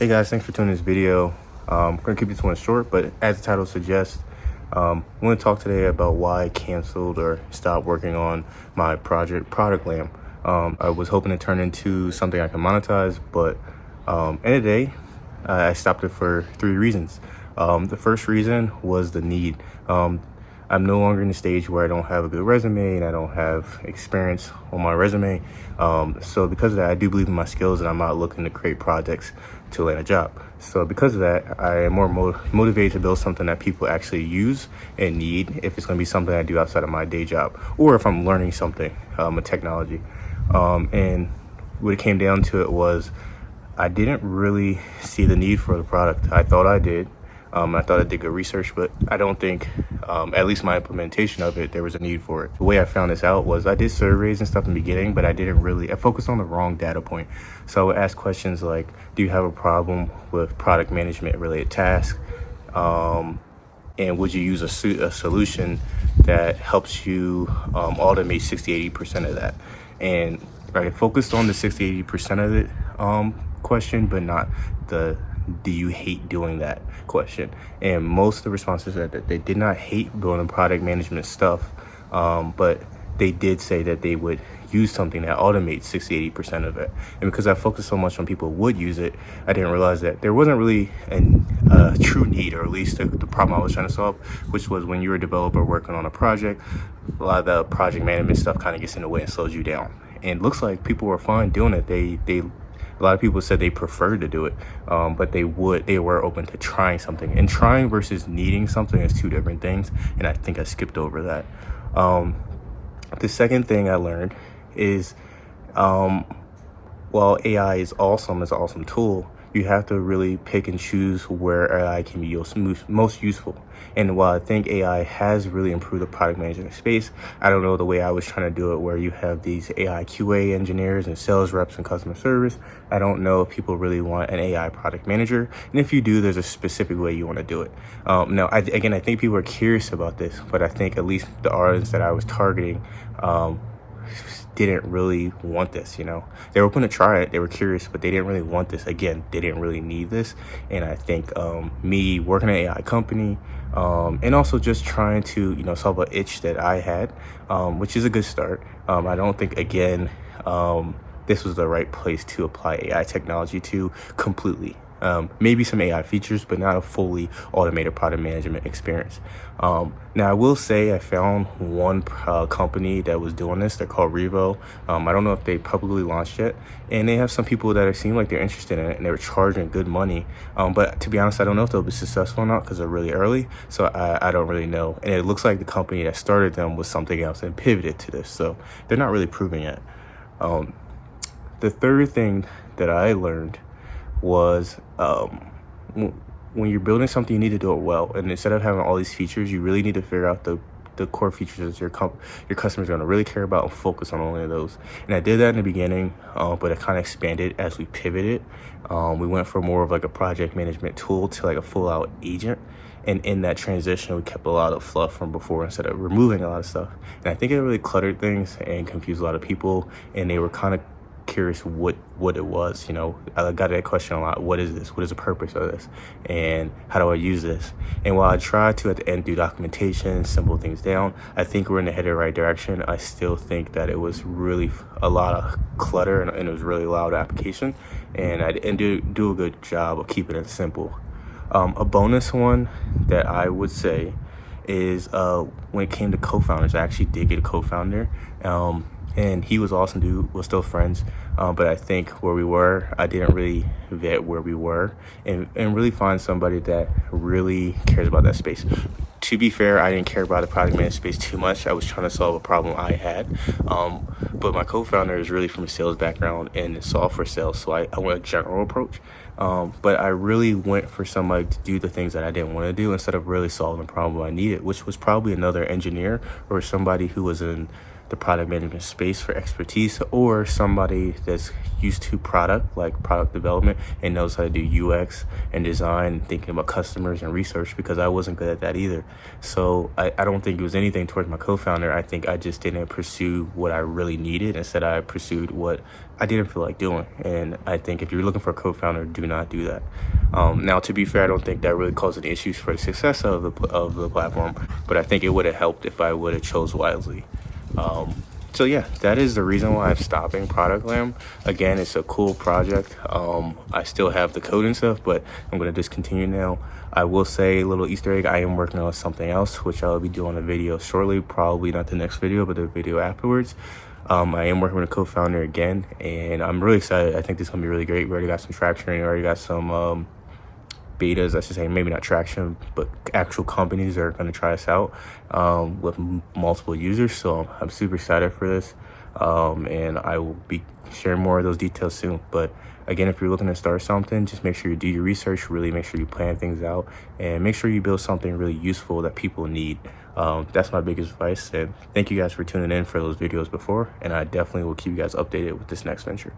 Hey guys, thanks for tuning in this video. I'm going to keep this one short, but as the title suggests, I'm going to talk today about why I canceled or stopped working on my project, ProductLamb. I was hoping to turn into something I can monetize, but end of the day, I stopped it for three reasons. The first reason was the need. I'm no longer in the stage where I don't have a good resume and I don't have experience on my resume. So because of that, I do believe in my skills and I'm not looking to create projects to land a job. So because of that, I am more motivated to build something that people actually use and need if it's going to be something I do outside of my day job or if I'm learning something, a technology. And what it came down to it was I didn't really see the need for the product. I thought I did. I thought I did good research, but I don't think, at least my implementation of it, there was a need for it. The way I found this out was I did surveys and stuff in the beginning, but I focused on the wrong data point. So I would ask questions like, do you have a problem with product management related tasks? And would you use a solution that helps you automate 60-80% of that? And I focused on the 60-80% of it question, but not the do you hate doing that question. And most of the responses said that they did not hate building product management stuff, but they did say that they would use something that automates 60-80% of it. And because I focused so much on people would use it, I didn't realize that there wasn't really a true need, or at least the problem I was trying to solve, which was when you're a developer working on a project, a lot of the project management stuff kind of gets in the way and slows you down. And it looks like people were fine doing it. A lot of people said they preferred to do it, but they were open to trying something. And trying versus needing something is two different things, and I think I skipped over that. The second thing I learned is, while AI is awesome, it's an awesome tool, you have to really pick and choose where AI can be most useful. And while I think AI has really improved the product management space, I don't know the way I was trying to do it, where you have these AI QA engineers and sales reps and customer service. I don't know if people really want an AI product manager. And if you do, there's a specific way you want to do it. Now, I think people are curious about this, but I think at least the audience that I was targeting, didn't really want this. They were open to try it, they were curious, but they didn't really want this. Again, they didn't really need this. And I think me working at an AI company, and also just trying to solve an itch that I had, which is a good start. I don't think, again, this was the right place to apply AI technology to completely. Maybe some AI features, but not a fully automated product management experience. Now, I will say I found one company that was doing this. They're called Revo. I don't know if they publicly launched yet, and they have some people that seem like they're interested in it, and they were charging good money. But to be honest, I don't know if they'll be successful or not because they're really early. So I don't really know. And it looks like the company that started them was something else and pivoted to this. So they're not really proving yet. The third thing that I learned was when you're building something, you need to do it well. And instead of having all these features, you really need to figure out the core features that your customers are going to really care about and focus on only those. And I did that in the beginning, but it kind of expanded as we pivoted. We went from more of like a project management tool to like a full out agent. And in that transition, we kept a lot of fluff from before instead of removing a lot of stuff. And I think it really cluttered things and confused a lot of people. And they were kind of curious what it was. I got that question a lot. What is this? What is the purpose of this? And how do I use this? And while I tried to at the end do documentation, simple things down, I think we're in the right direction. I still think that it was really a lot of clutter and it was really loud application, and I didn't do a good job of keeping it simple. A bonus one that I would say is when it came to co-founders, I actually did get a co-founder. And he was awesome dude. We're still friends. But I think where we were, I didn't really vet where we were and really find somebody that really cares about that space. To be fair, I didn't care about the product management space too much. I was trying to solve a problem I had. But my co-founder is really from a sales background and software sales. So I went a general approach. But I really went for somebody to do the things that I didn't want to do instead of really solving the problem I needed, which was probably another engineer or somebody who was in the product management space for expertise, or somebody that's used to product, like product development, and knows how to do UX and design, thinking about customers and research, because I wasn't good at that either. So I don't think it was anything towards my co-founder. I think I just didn't pursue what I really needed. Instead, I pursued what I didn't feel like doing. And I think if you're looking for a co-founder, do not do that. Now, to be fair, I don't think that really caused any issues for the success of the platform, but I think it would have helped if I would have chose wisely. So yeah, that is the reason why I'm stopping ProductLamb. Again, it's a cool project. I still have the code and stuff, but I'm going to discontinue now. I will say, a little Easter egg, I am working on something else, which I'll be doing a video shortly, probably not the next video, but the video afterwards. I am working with a co-founder again, and I'm really excited. I think this is going to be really great. We already got some traction, we already got some betas, I should say, maybe not traction, but actual companies are going to try us out with multiple users. So I'm super excited for this, and I will be sharing more of those details soon. But again, if you're looking to start something, just make sure you do your research, really make sure you plan things out, and make sure you build something really useful that people need. That's my biggest advice, and thank you guys for tuning in for those videos before, and I definitely will keep you guys updated with this next venture.